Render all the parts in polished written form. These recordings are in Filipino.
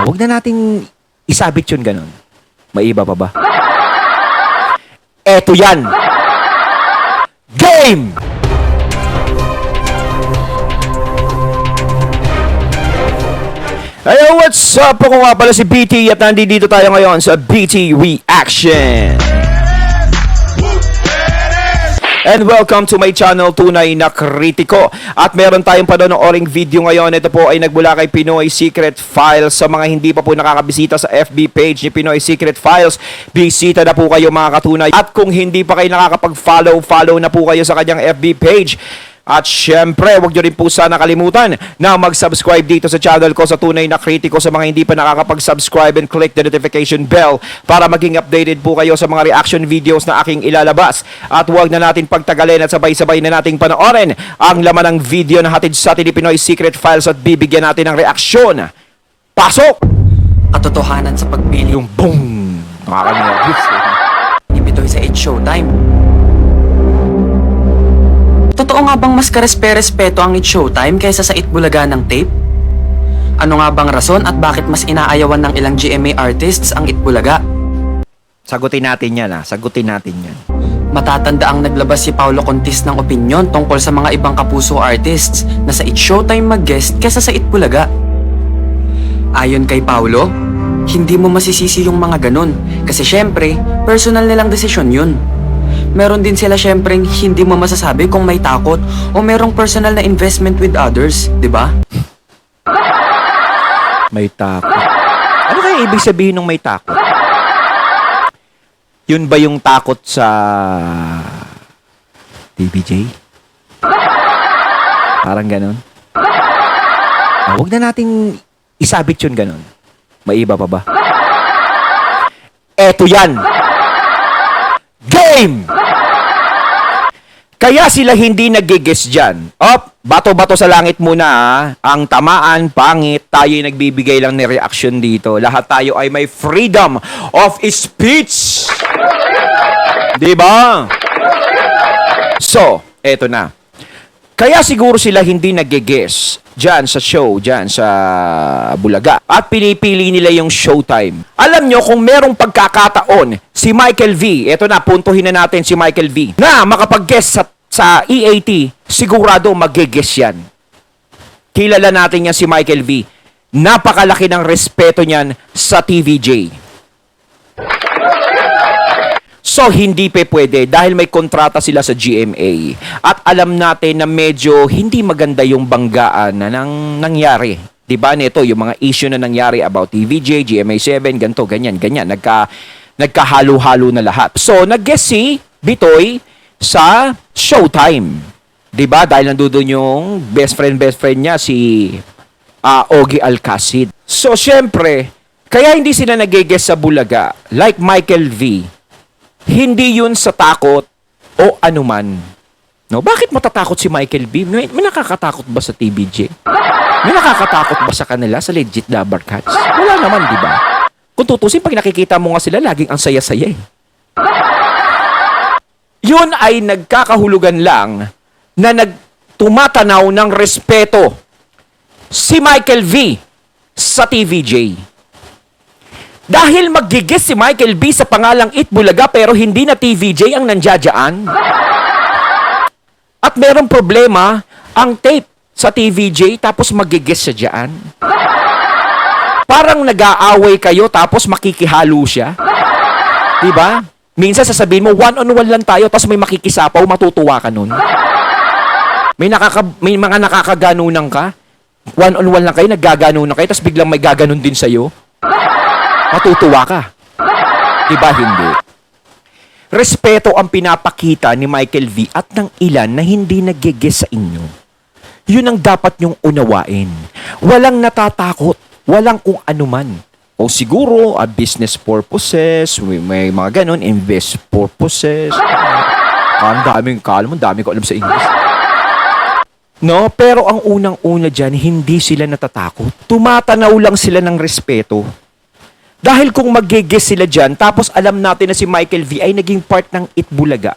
Huwag na nating isabit yun ganun. May iba pa ba? Eto yan! Game! Hey, what's up? Ako nga pala si BT at nandito tayo ngayon sa BT Reaction. And welcome to my channel, Tunay na Kritiko. At meron tayong panonooring video ngayon. Ito po ay nagmula kay Pinoy Secret Files. Sa mga hindi pa po nakakabisita sa FB page ni Pinoy Secret Files, bisita na po kayo mga katunay. At kung hindi pa kayo nakakapag-follow, follow na po kayo sa kanyang FB page. At syempre, huwag nyo rin po sana kalimutan na mag-subscribe dito sa channel ko sa Tunay na Kritiko sa mga hindi pa nakakapag-subscribe and click the notification bell para maging updated po kayo sa mga reaction videos na aking ilalabas. At huwag na natin pagtagalin at sabay-sabay na nating panoorin ang laman ng video na hatid sa atin ni Pinoy Secret Files at bibigyan natin ng reaksyon. Pasok! Katotohanan sa pagpili Yung boom! Nakakalimutan. ni Pitoy sa It's Showtime. Totoo nga bang mas karespe-respeto ang It's Showtime kaysa sa Itbulaga ng tape? Ano nga bang rason at bakit mas inaayawan ng ilang GMA artists ang Itbulaga? Sagutin natin yan sagutin natin yan. Matatanda ang naglabas si Paulo Contis ng opinyon tungkol sa mga ibang kapuso artists na sa It's Showtime mag-guest kaysa sa Itbulaga. Ayon kay Paulo, hindi mo masisisi yung mga ganun kasi syempre, personal nilang desisyon yun. Meron din sila syempreng hindi mo masasabi kung may takot o merong personal na investment with others, di ba? May takot. Ano kaya ibig sabihin ng may takot? Yun ba yung takot sa TVJ? Parang ganon. Huwag na nating isabit yun ganon. May iba pa ba? Eto yan! Game! Kaya sila hindi nag-guess dyan. Bato-bato sa langit muna Ang tamaan, pangit, tayo'y nagbibigay lang ni reaction dito. Lahat tayo ay may freedom of speech. Diba? So, eto na. Kaya siguro sila hindi nag-guess dyan sa show, dyan sa Bulaga. At pinipili nila yung Showtime. Alam nyo, kung merong pagkakataon, si Michael V, eto na, puntuhin na natin si Michael V, na makapag-guess sa EAT, sigurado mag-guess yan. Kilala natin yan si Michael V. Napakalaki ng respeto niyan sa TVJ. So, hindi pwede dahil may kontrata sila sa GMA. At alam natin na medyo hindi maganda yung banggaan na nangyari. Diba nito, yung mga issue na nangyari about TVJ, GMA7, ganito, ganyan. Nagkahalo-halo na lahat. So, nag-guess si Bitoy sa Showtime. Diba? Dahil nandoon yung best friend niya, si Ogie Alcacid. So, syempre, kaya hindi sila nag-guess sa Bulaga, like Michael V. Hindi yun sa takot o anuman. No? Bakit matatakot si Michael B? May nakakatakot ba sa TVJ? May nakakatakot ba sa kanila, sa legit Dabar Cats? Wala naman, di ba? Kung tutusin, pag nakikita mo nga sila, laging ang saya-saya eh. Yun ay nagkakahulugan lang na tumatanaw ng respeto si Michael V sa TVJ. Dahil mag-guess si Michael B sa pangalang Itbulaga pero hindi na TVJ ang nandiyadyaan. At merong problema ang tape sa TVJ tapos mag-guess siya dyan. Parang nag-aaway kayo tapos makikihalo siya. Diba? Minsan sasabihin mo, one-on-one lang tayo tapos may makikisapaw, matutuwa ka nun. May mga nakakaganunan ka. One-on-one lang kayo, naggaganunan kayo tapos biglang may gaganon din sa'yo. Matutuwa ka. Diba hindi? Respeto ang pinapakita ni Michael V at ng ilan na hindi nag-guess sa inyo. Yun ang dapat nyong unawain. Walang natatakot. Walang kung anuman. O siguro, business purposes, may mga ganon, invest purposes. Ang dami ko alam sa English. No, pero ang unang-una dyan, hindi sila natatakot. Tumatanaw lang sila ng respeto. Dahil kung mag-guess sila dyan, tapos alam natin na si Michael V ay naging part ng Itbulaga.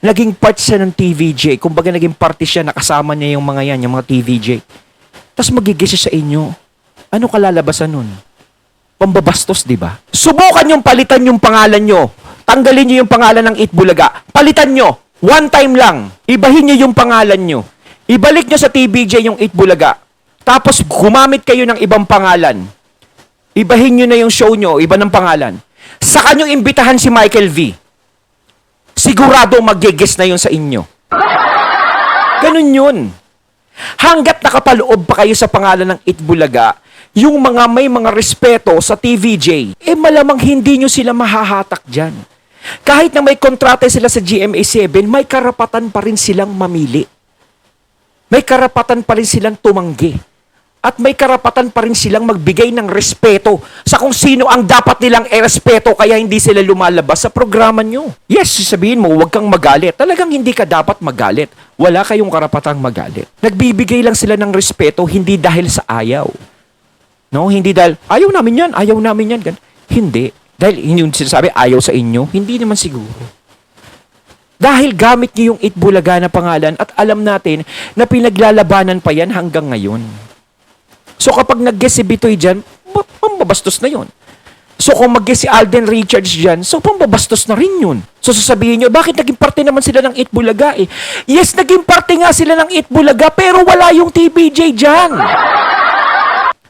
Naging part siya ng TVJ. Kumbaga naging party siya, nakasama niya yung mga TVJ. Tapos mag-guess siya sa inyo. Ano kalalabasan nun? Pambabastos, di ba? Subukan yung palitan yung pangalan nyo. Tanggalin nyo yung pangalan ng Itbulaga. Palitan nyo. One time lang. Ibahin nyo yung pangalan nyo. Ibalik nyo sa TVJ yung Itbulaga. Tapos gumamit kayo ng ibang pangalan. Ibahin nyo na yung show nyo, iba ng pangalan. Saka nyo imbitahan si Michael V. Sigurado mag-guest na yun sa inyo. Ganun yun. Hanggat nakapaloob pa kayo sa pangalan ng Itbulaga, yung mga may mga respeto sa TVJ, malamang hindi nyo sila mahahatak dyan. Kahit na may kontrata sila sa GMA7, may karapatan pa rin silang mamili. May karapatan pa rin silang tumanggi. At may karapatan pa rin silang magbigay ng respeto sa kung sino ang dapat nilang respeto kaya hindi sila lumalabas sa programa nyo. Yes, sabihin mo, huwag kang magalit. Talagang hindi ka dapat magalit. Wala kayong karapatang magalit. Nagbibigay lang sila ng respeto hindi dahil sa ayaw. No, hindi dahil, ayaw namin yan. Hindi. Dahil yung sinasabi, ayaw sa inyo, hindi naman siguro. Dahil gamit niyo yung Itbulaga na pangalan at alam natin na pinaglalabanan pa yan hanggang ngayon. So kapag nag-guest si Bitoy dyan, pambabastos na yun. So kung mag-guest si Alden Richards dyan, so pambabastos na rin yun. So sasabihin nyo, bakit naging parte naman sila ng Itbulaga eh? Yes, naging parte nga sila ng Itbulaga, pero wala yung TVJ dyan.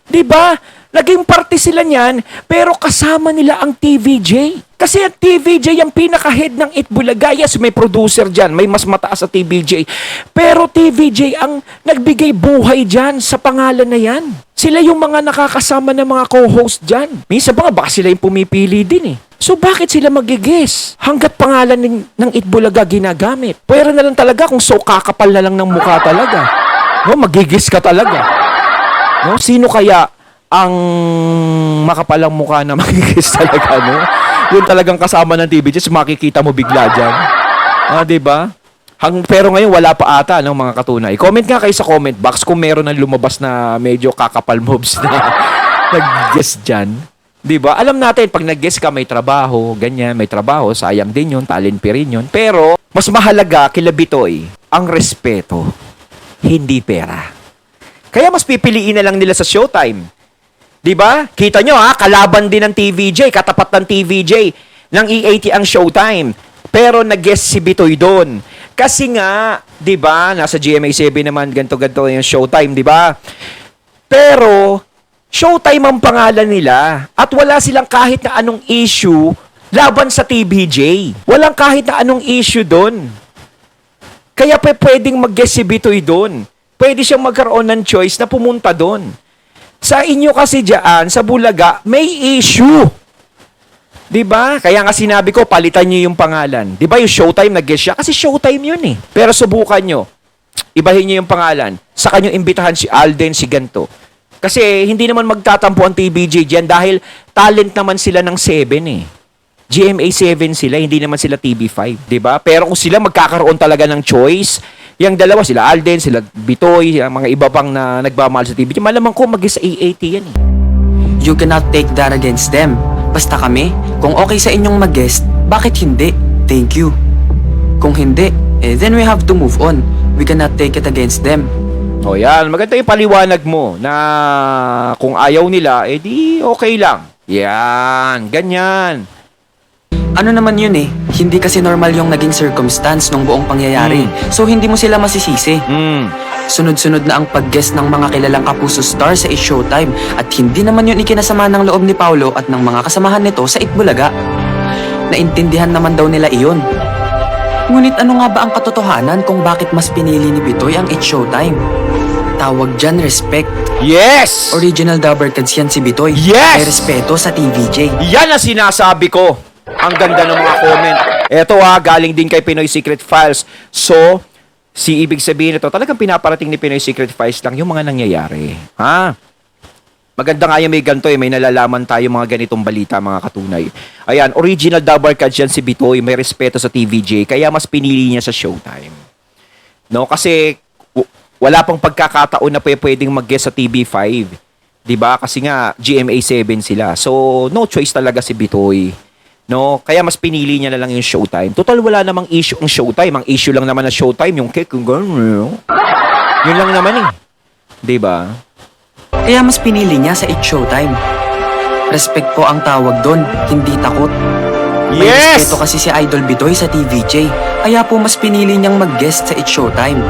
Diba? Naging parte sila niyan, pero kasama nila ang TVJ. Kasi ang TVJ ang pinaka-head ng Itbulaga. Yes, may producer dyan, may mas mataas sa TVJ. Pero TVJ ang nagbigay buhay dyan sa pangalan na yan. Sila yung mga nakakasama ng mga co-host dyan. Minsan ba nga, baka sila yung pumipili din eh. So bakit sila magigis? Hanggat pangalan ng Itbulaga ginagamit. Pwera na lang talaga kung so kakapal na lang ng mukha talaga. No, magigis ka talaga. No, sino kaya ang makapalang mukha na magigis talaga, no? Yun talagang kasama ng TVJ, makikita mo bigla dyan. Diba? Pero ngayon, wala pa ata, no, mga katunay. Comment nga kayo sa comment box kung meron ng lumabas na medyo kakapal mobs na nag-guess dyan. Diba? Alam natin, pag nag-guess ka, may trabaho, ganyan, may trabaho, sayang din yun, talent pa rin yun. Pero, mas mahalaga kila Bitoy, ang respeto, hindi pera. Kaya mas pipiliin na lang nila sa Showtime. Diba? Kita nyo ha, kalaban din ng TVJ, katapat ng TVJ, ng E80 ang Showtime. Pero nag-guest si Bitoy doon. Kasi nga, diba, nasa GMA7 naman, ganto-ganto yung Showtime, diba? Pero, Showtime ang pangalan nila at wala silang kahit na anong issue laban sa TVJ. Walang kahit na anong issue doon. Kaya pwedeng mag-guest si Bitoy doon. Pwede siyang magkaroon ng choice na pumunta doon. Sa inyo kasi dyan, sa Bulaga, may issue. Diba? Kaya nga sinabi ko, palitan nyo yung pangalan. Diba yung Showtime nag-guest siya? Kasi Showtime yun eh. Pero subukan nyo. Ibahin nyo yung pangalan. Saka nyo imbitahan si Alden, si ganto. Kasi hindi naman magtatampo ang TVJ dyan dahil talent naman sila ng 7 eh. GMA7 sila, hindi naman sila TV5. Diba? Pero kung sila magkakaroon talaga ng choice, yung dalawa, sila Alden, sila Bitoy, ang mga iba pang na nagmamahal sa TVJ, malamang ko mag-isa A80 yan eh. You cannot take that against them. Basta kami, kung okay sa inyong mag-guest, bakit hindi? Thank you. Kung hindi, then we have to move on. We cannot take it against them. O yan, maganda yung paliwanag mo na kung ayaw nila, di okay lang. Yan, ganyan. Ano naman yun eh, hindi kasi normal yung naging circumstance ng buong pangyayari. So hindi mo sila masisisi. Sunod-sunod na ang pag-guest ng mga kilalang kapuso star sa It's Showtime at hindi naman yun ikinasama ng loob ni Paulo at ng mga kasamahan nito sa Itbulaga. Naintindihan naman daw nila iyon. Ngunit ano nga ba ang katotohanan kung bakit mas pinili ni Bitoy ang It's Showtime? Tawag dyan respect. Yes! Original Dabber Cats yan si Bitoy. Yes! May respeto sa TVJ. Yan ang sinasabi ko. Ang ganda ng mga comment. Eto galing din kay Pinoy Secret Files. So, ibig sabihin ito, talagang pinaparating ni Pinoy Secret Files lang yung mga nangyayari. Maganda nga yung may ganito may nalalaman tayo mga ganitong balita, mga katunay. Ayan, original Dabber Cats yan si Bitoy, may respeto sa TVJ, kaya mas pinili niya sa Showtime. No, kasi wala pang pagkakataon na pwedeng mag-guest sa TV5. 'Di ba? Kasi nga GMA7 sila. So, no choice talaga si Bitoy. No, kaya mas pinili niya na lang yung Showtime. Total wala namang issue ang Showtime. Ang issue lang naman na Showtime yung cake, yung gano'n. Yun lang naman eh. 'Di ba? Kaya mas pinili niya sa It's Showtime. Respect po ang tawag doon, hindi takot. May Yes! respeto kasi si Idol Bitoy sa TVJ, kaya po mas pinili niyang mag-guest sa It's Showtime.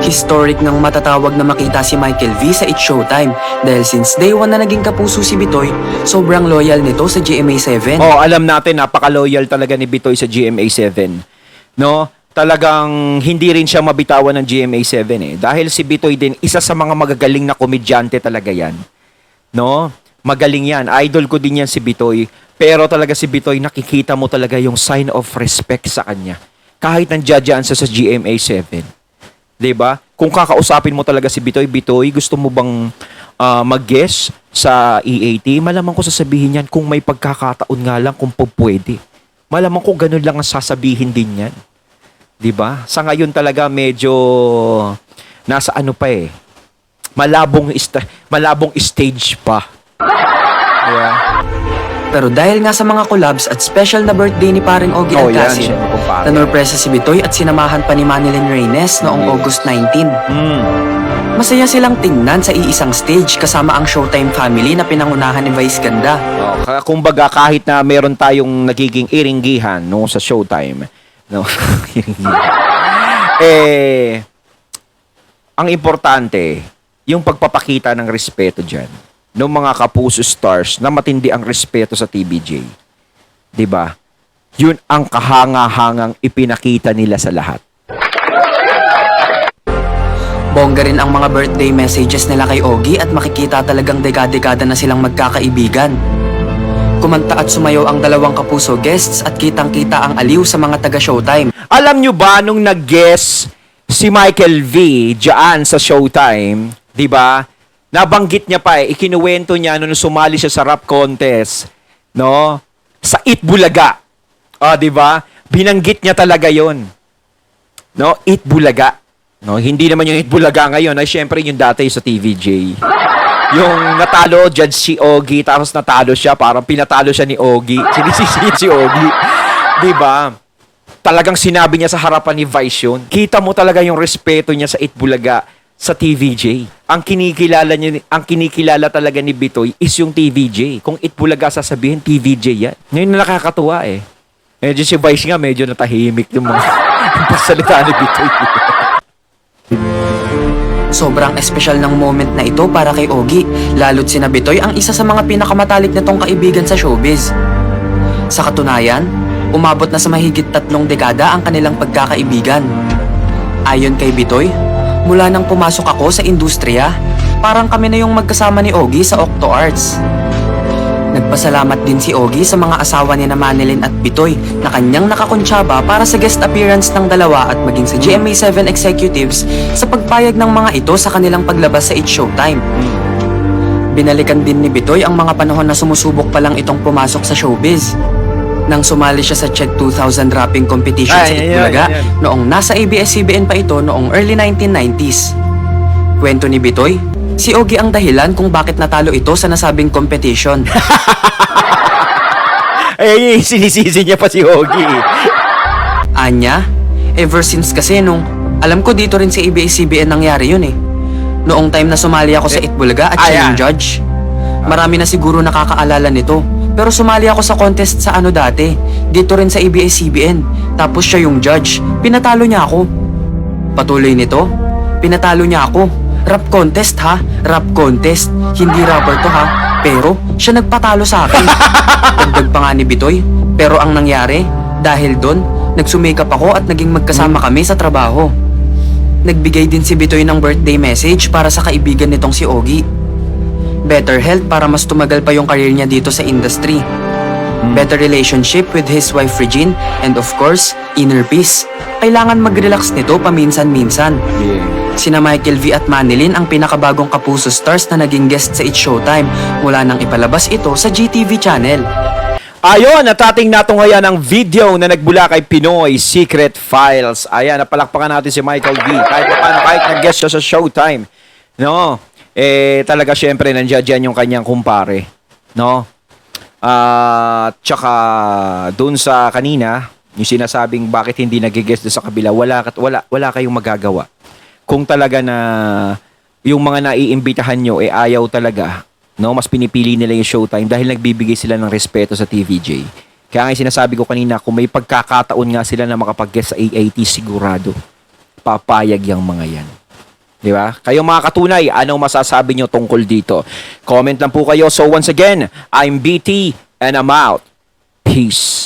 Historic ngang matatawag na makita si Michael V sa It's Showtime dahil since day one na naging kapuso si Bitoy, sobrang loyal nito sa GMA7. Oh, alam natin, napaka-loyal talaga ni Bitoy sa GMA7. No? Talagang hindi rin siya mabitawan ng GMA7 eh. Dahil si Bitoy din, isa sa mga magagaling na komedyante talaga yan. No? Magaling yan. Idol ko din yan si Bitoy. Pero talaga si Bitoy, nakikita mo talaga yung sign of respect sa kanya. Kahit nandiyan siya sa GMA7. 'Di ba? Kung kakausapin mo talaga si Bitoy, Bitoy, gusto mo bang mag-guest sa EAT? Malamang ko sasabihin yan kung may pagkakataon nga lang kung pwede. Malamang ko ganun lang ang sasabihin din yan. 'Di ba? Sa ngayon talaga medyo nasa ano pa eh. Malabong stage pa. Yeah. Pero dahil nga sa mga collabs at special na birthday ni paring Ogie Oh, yan, Alcacid, syempre, kumpare. nanorpresa si Bitoy at sinamahan pa ni Manilyn Reynes noong August 19. Masaya silang tingnan sa iisang stage kasama ang Showtime family na pinangunahan ni Vice Ganda. Kumbaga kahit na meron tayong nagiging iringgihan no sa Showtime, no. Ang importante yung pagpapakita ng respeto diyan ng mga kapuso stars na matindi ang respeto sa TVJ. 'Di ba? Yun ang kahanga-hangang ipinakita nila sa lahat. Bongga rin ang mga birthday messages nila kay Ogie at makikita talagang dekada-dekada na silang magkakaibigan. Kumanta at sumayaw ang dalawang kapuso guests at kitang-kita ang aliw sa mga taga-Showtime. Alam nyo ba nung nag-guest si Michael V diyan sa Showtime, 'di ba? Nabanggit niya pa ikinuwento niya nung sumali siya sa rap contest, no? Sa Itbulaga. 'Di ba? Binanggit niya talaga 'yon. No, Itbulaga. No, hindi naman yung Itbulaga ngayon, ay syempre yung dati sa TVJ. Yung natalo judge si Ogie, tapos natalo siya, parang pinatalo siya ni Ogie. Sinisisi niya si Ogie. 'Di ba? Talagang sinabi niya sa harapan ni Vice yun. Kita mo talaga yung respeto niya sa Itbulaga sa TVJ. Ang kinikilala talaga ni Bitoy is yung TVJ. Kung Itbulaga sasabihin, TVJ yan. Ngayon na nakakatuwa eh. Medyo si Vice nga, medyo natahimik yung mga yung pasalita ni Bitoy. Sobrang espesyal ng moment na ito para kay Ogie, lalo't sina Bitoy ang isa sa mga pinakamatalik na tong kaibigan sa showbiz. Sa katunayan, umabot na sa mahigit 3 dekada ang kanilang pagkakaibigan. Ayon kay Bitoy, mula nang pumasok ako sa industriya, parang kami na yung magkasama ni Ogie sa Octo Arts. Nagpasalamat din si Ogie sa mga asawa ni na Manilyn at Bitoy na kanyang nakakonsyaba para sa guest appearance ng dalawa at maging sa GMA7 executives sa pagpayag ng mga ito sa kanilang paglabas sa It's Showtime. Binalikan din ni Bitoy ang mga panahon na sumusubok pa lang itong pumasok sa showbiz. Nang sumali siya sa Check 2000 rapping competition sa Itbulaga noong nasa ABS-CBN pa ito noong early 1990s. Kwento ni Bitoy, si Ogie ang dahilan kung bakit natalo ito sa nasabing competition. Sinisisi niya pa si Ogie. Anya, ever since kasi nung, alam ko dito rin sa ABS-CBN nangyari yun eh. Noong time na sumali ako sa Itbulaga at siya yung judge. Marami na siguro nakakaalala nito. Pero sumali ako sa contest sa ano dati, dito rin sa ABS-CBN. Tapos siya yung judge, pinatalo niya ako. Patuloy nito, pinatalo niya ako. Rap contest ha, rap contest. Hindi rapper to ha, pero siya nagpatalo sa akin. Dagdag pa nga ni Bitoy, pero ang nangyari, dahil doon, nagsumikap ako at naging magkasama kami sa trabaho. Nagbigay din si Bitoy ng birthday message para sa kaibigan nitong si Ogie. Better health para mas tumagal pa yung career niya dito sa industry. Better relationship with his wife Regine, and of course, inner peace. Kailangan mag-relax nito paminsan-minsan. Sina Michael V at Manilyn ang pinakabagong kapuso stars na naging guest sa It's Showtime mula nang ipalabas ito sa GTV channel. Ayon, natating natunghayan ang video na nagbula kay Pinoy Secret Files. Ayan, napalakpakan natin si Michael V. Kahit paano, kahit nag-guest siya sa Showtime. No? Talaga syempre nandiyan yung kanyang kumpare, no? Tsaka doon sa kanina, yung sinasabing bakit hindi nag-guest doon sa kabila, wala kayong magagawa. Kung talaga na yung mga naiimbitahan nyo ayaw talaga, No, mas pinipili nila yung Showtime dahil nagbibigay sila ng respeto sa TVJ. Kaya nga sinasabi ko kanina, kung may pagkakataon nga sila na makapag-guest sa AAT, sigurado papayag yung mga yan. Di ba? Kayo mga katunay, anong masasabi nyo tungkol dito? Comment lang po kayo. So once again, I'm BT and I'm out. Peace.